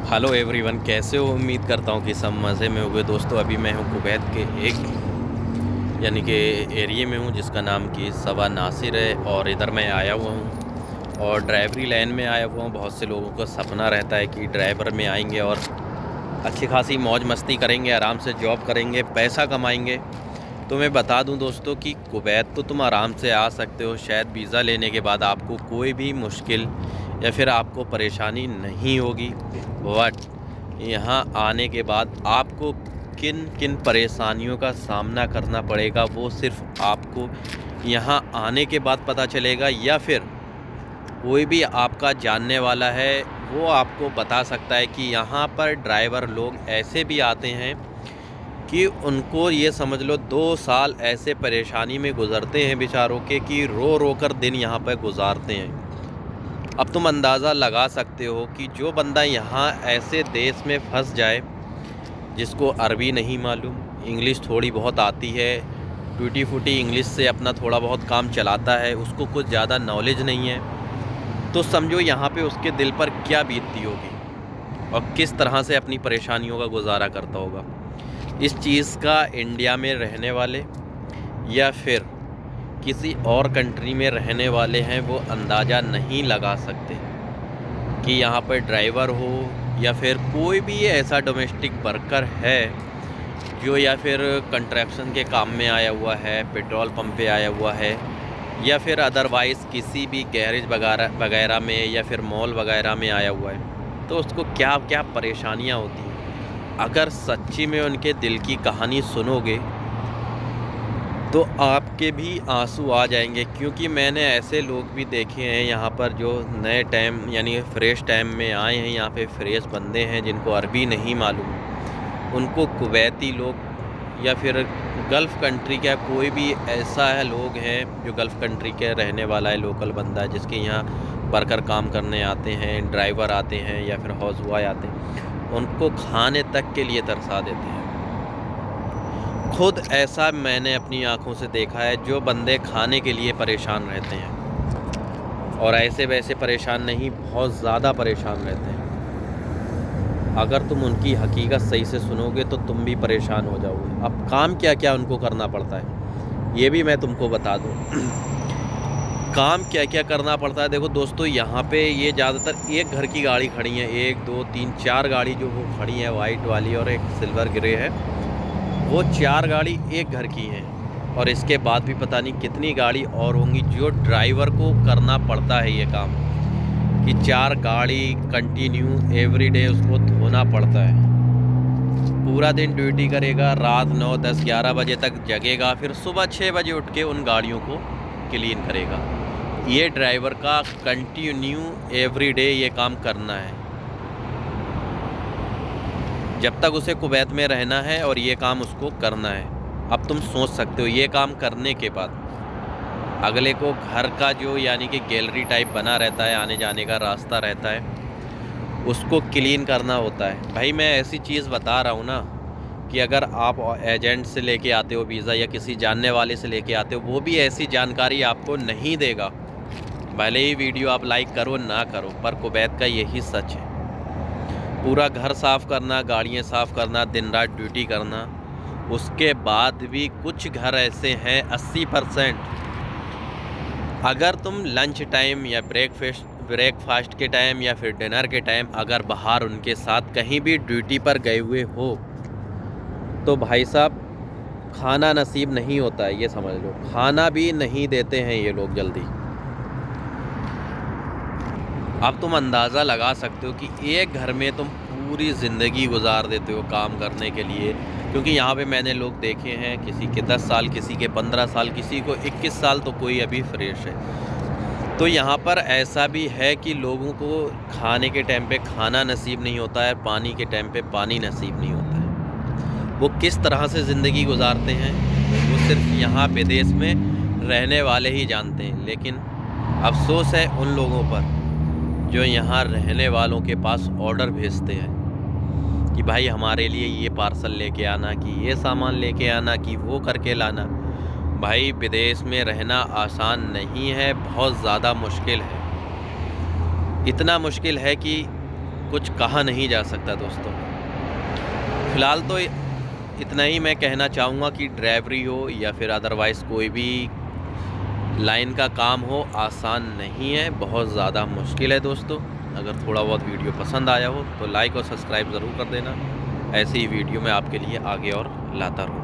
Hello everyone, कैसे हो? उम्मीद करता हूँ कि सब मज़े में होंगे। दोस्तों, अभी मैं हूँ कुवैत के एक यानी कि एरिए में हूँ जिसका नाम कि सबा नासिर है, और इधर मैं आया हुआ हूँ और ड्राइवरी लाइन में आया हुआ हूँ। बहुत से लोगों का सपना रहता है कि ड्राइवर में आएंगे और अच्छी खासी मौज मस्ती करेंगे, आराम से जॉब करेंगे, पैसा कमाएंगे। तो मैं बता दूं दोस्तों कि कुवैत तो तुम आराम से आ सकते हो। शायद वीज़ा लेने के बाद आपको कोई भी मुश्किल या फिर आपको परेशानी नहीं होगी। बट यहाँ आने के बाद आपको किन किन परेशानियों का सामना करना पड़ेगा वो सिर्फ आपको यहाँ आने के बाद पता चलेगा, या फिर कोई भी आपका जानने वाला है वो आपको बता सकता है कि यहाँ पर ड्राइवर लोग ऐसे भी आते हैं कि उनको ये समझ लो 2 साल ऐसे परेशानी में गुज़रते हैं बेचारों के कि रो रो कर दिन यहाँ पर गुजारते हैं। अब तुम अंदाज़ा लगा सकते हो कि जो बंदा यहाँ ऐसे देश में फंस जाए, जिसको अरबी नहीं मालूम, इंग्लिश थोड़ी बहुत आती है, टूटी फूटी इंग्लिश से अपना थोड़ा बहुत काम चलाता है, उसको कुछ ज़्यादा नॉलेज नहीं है, तो समझो यहाँ पे उसके दिल पर क्या बीतती होगी और किस तरह से अपनी परेशानियों का गुजारा करता होगा। इस चीज़ का इंडिया में रहने वाले या फिर किसी और कंट्री में रहने वाले हैं वो अंदाज़ा नहीं लगा सकते कि यहाँ पर ड्राइवर हो या फिर कोई भी ऐसा डोमेस्टिक वर्कर है जो या फिर कंस्ट्रक्शन के काम में आया हुआ है, पेट्रोल पंप पे आया हुआ है, या फिर अदरवाइज़ किसी भी गैरेज वगैरह में या फिर मॉल वगैरह में आया हुआ है, तो उसको क्या क्या परेशानियाँ होती हैं। अगर सच्ची में उनके दिल की कहानी सुनोगे तो आपके भी आंसू आ जाएंगे, क्योंकि मैंने ऐसे लोग भी देखे हैं यहाँ पर जो नए टाइम यानी फ्रेश टाइम में आए हैं। यहाँ पे फ्रेश बंदे हैं जिनको अरबी नहीं मालूम, उनको कुवैती लोग या फिर गल्फ़ कंट्री का कोई भी ऐसा है लोग हैं जो गल्फ़ कंट्री के रहने वाला है, लोकल बंदा है जिसके यहाँ वर्कर काम करने आते हैं, ड्राइवर आते हैं या फिर हाउस बॉय आते हैं, उनको खाने तक के लिए तरसा देते हैं। खुद ऐसा मैंने अपनी आँखों से देखा है, जो बंदे खाने के लिए परेशान रहते हैं, और ऐसे वैसे परेशान नहीं, बहुत ज़्यादा परेशान रहते हैं। अगर तुम उनकी हकीकत सही से सुनोगे तो तुम भी परेशान हो जाओगे। अब काम क्या क्या उनको करना पड़ता है ये भी मैं तुमको बता दूँ। काम क्या क्या करना पड़ता है, देखो दोस्तों, यहाँ पे ये ज़्यादातर एक घर की गाड़ी खड़ी है, 1 2 3 4 गाड़ी जो वो खड़ी है, वाइट वाली और एक सिल्वर ग्रे है, वो 4 गाड़ी एक घर की हैं। और इसके बाद भी पता नहीं कितनी गाड़ी और होंगी जो ड्राइवर को करना पड़ता है ये काम, कि 4 गाड़ी कंटिन्यू एवरीडे उसको धोना पड़ता है। पूरा दिन ड्यूटी करेगा, रात 9 10 11 बजे तक जगेगा, फिर सुबह 6 बजे उठ के उन गाड़ियों को क्लीन करेगा। ये ड्राइवर का कंटिन्यू एवरीडे ये काम करना है, जब तक उसे कुवैत में रहना है और ये काम उसको करना है। अब तुम सोच सकते हो, ये काम करने के बाद अगले को घर का जो यानी कि गैलरी टाइप बना रहता है, आने जाने का रास्ता रहता है, उसको क्लीन करना होता है। भाई मैं ऐसी चीज़ बता रहा हूँ ना कि अगर आप एजेंट से लेके आते हो वीज़ा या किसी जानने वाले से लेके आते हो, वो भी ऐसी जानकारी आपको नहीं देगा। भले ही वीडियो आप लाइक करो ना करो, पर कुवैत का यही सच है। पूरा घर साफ़ करना, गाड़ियाँ साफ़ करना, दिन रात ड्यूटी करना। उसके बाद भी कुछ घर ऐसे हैं 80%, अगर तुम लंच टाइम या ब्रेकफास्ट के टाइम या फिर डिनर के टाइम अगर बाहर उनके साथ कहीं भी ड्यूटी पर गए हुए हो तो भाई साहब खाना नसीब नहीं होता है, ये समझ लो। खाना भी नहीं देते हैं ये लोग जल्दी। अब तुम अंदाज़ा लगा सकते हो कि एक घर में तुम पूरी ज़िंदगी गुजार देते हो काम करने के लिए, क्योंकि यहाँ पे मैंने लोग देखे हैं, किसी के 10 साल, किसी के 15 साल, किसी को 21 साल, तो कोई अभी फ्रेश है। तो यहाँ पर ऐसा भी है कि लोगों को खाने के टाइम पे खाना नसीब नहीं होता है, पानी के टाइम पे पानी नसीब नहीं होता है। वो किस तरह से ज़िंदगी गुजारते हैं वो सिर्फ यहाँ विदेश में रहने वाले ही जानते हैं। लेकिन अफसोस है उन लोगों पर जो यहाँ रहने वालों के पास ऑर्डर भेजते हैं कि भाई हमारे लिए ये पार्सल लेके आना, कि ये सामान लेके आना, कि वो करके लाना। भाई विदेश में रहना आसान नहीं है, बहुत ज़्यादा मुश्किल है। इतना मुश्किल है कि कुछ कहा नहीं जा सकता दोस्तों। फ़िलहाल तो इतना ही मैं कहना चाहूँगा कि ड्राइवरी हो या फिर अदरवाइज़ कोई भी लाइन का काम हो, आसान नहीं है, बहुत ज़्यादा मुश्किल है दोस्तों। अगर थोड़ा बहुत वीडियो पसंद आया हो तो लाइक और सब्सक्राइब ज़रूर कर देना। ऐसे ही वीडियो मैं आपके लिए आगे और लाता रहूँगा।